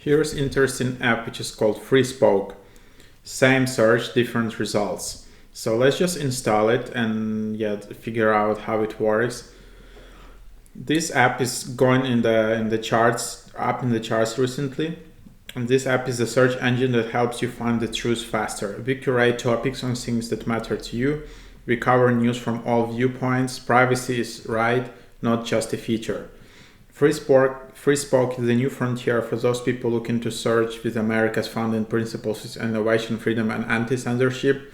Here's interesting app which is called FreeSpoke. Same search, different results. So let's just install it and figure out how it works. This app is going in the charts, up in the charts recently. And this app is a search engine that helps you find the truth faster. We curate topics on things that matter to you. We cover news from all viewpoints. Privacy is right, not just a feature. FreeSpoke is the new frontier for those people looking to search with America's founding principles with innovation, freedom, and anti-censorship.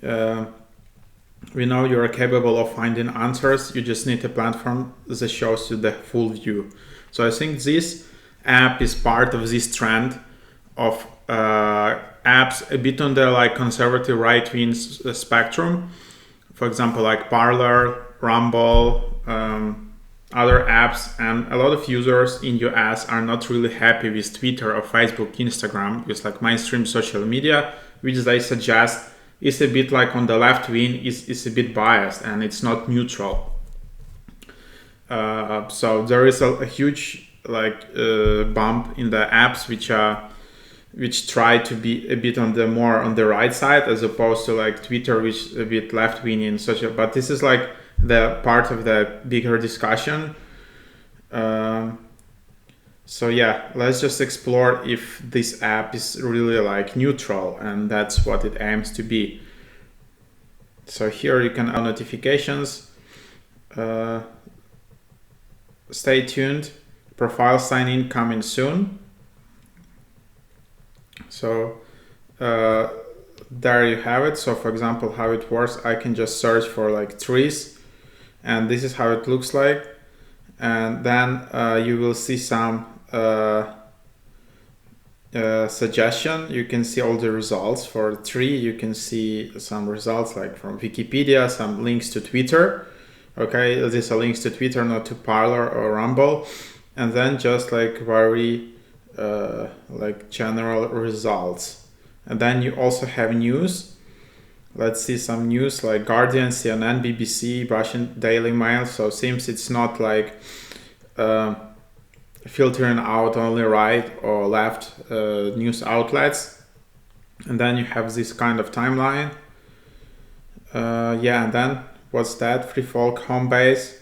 We know you're capable of finding answers. You just need a platform that shows you the full view. So I think this app is part of this trend of apps a bit on the conservative right-wing spectrum. For example, like Parler, Rumble, other apps, and a lot of users in US are not really happy with Twitter or Facebook, Instagram, with mainstream social media, which they suggest is a bit on the left wing, is a bit biased and it's not neutral. So there is a huge bump in the apps which try to be a bit more on the right side, as opposed to Twitter, which is a bit left wing in social. But this is the part of the bigger discussion. So let's just explore if this app is really neutral, and that's what it aims to be. So here you can add notifications. Stay tuned. Profile sign in coming soon. So there you have it. So for example, how it works, I can just search for trees, and this is how it looks like. And then you will see some suggestion. You can see all the results for the tree. You can see some results from Wikipedia, some links to Twitter. Okay, these are links to Twitter, not to Parler or Rumble. And then just very general results. And then you also have news. Let's see some news like Guardian, CNN, BBC, Russian Daily Mail. So it seems it's not filtering out only right or left news outlets. And then you have this kind of timeline. And then what's that? FreeSpoke home base.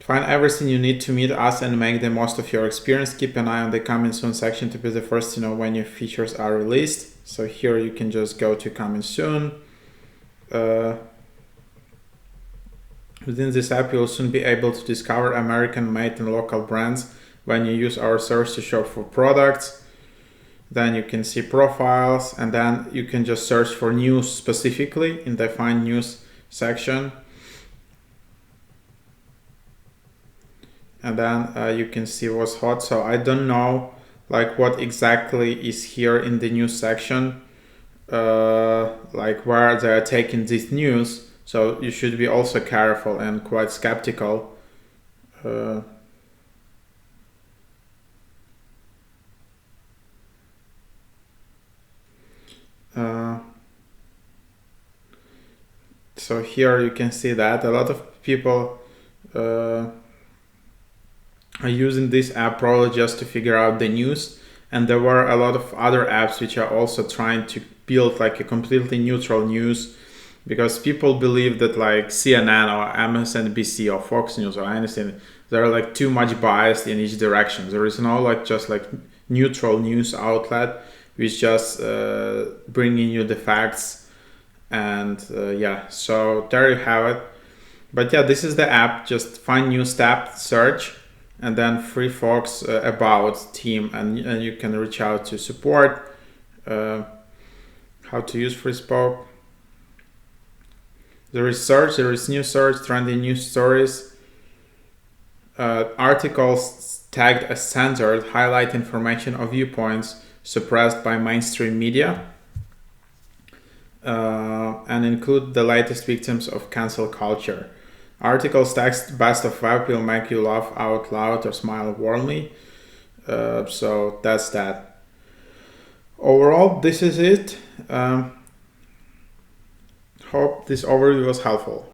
Find everything you need to meet us and make the most of your experience. Keep an eye on the coming soon section to be the first to know when new features are released. So here you can just go to coming soon. Within this app, you'll soon be able to discover American-made and local brands when you use our search to shop for products. Then you can see profiles, and then you can just search for news specifically in the Find News section. And then you can see what's hot. So I don't know what exactly is here in the news section, where they are taking this news. So you should be also careful and quite skeptical. So here you can see that a lot of people are using this app probably just to figure out the news, and there were a lot of other apps which are also trying to build a completely neutral news, because people believe that CNN or MSNBC or Fox News or anything, they're too much biased in each direction. There is no just neutral news outlet which just bringing you the facts. And so there you have it. But this is the app. Just find news tab, search, and then FreeSpoke's about team, and you can reach out to support. How to use FreeSpoke. There is search, there is news search, trending news stories. Articles tagged as censored highlight information or viewpoints suppressed by mainstream media, and include the latest victims of cancel culture. Articles tagged best of web will make you laugh out loud or smile warmly. So that's that. Overall, this is it. Hope this overview was helpful.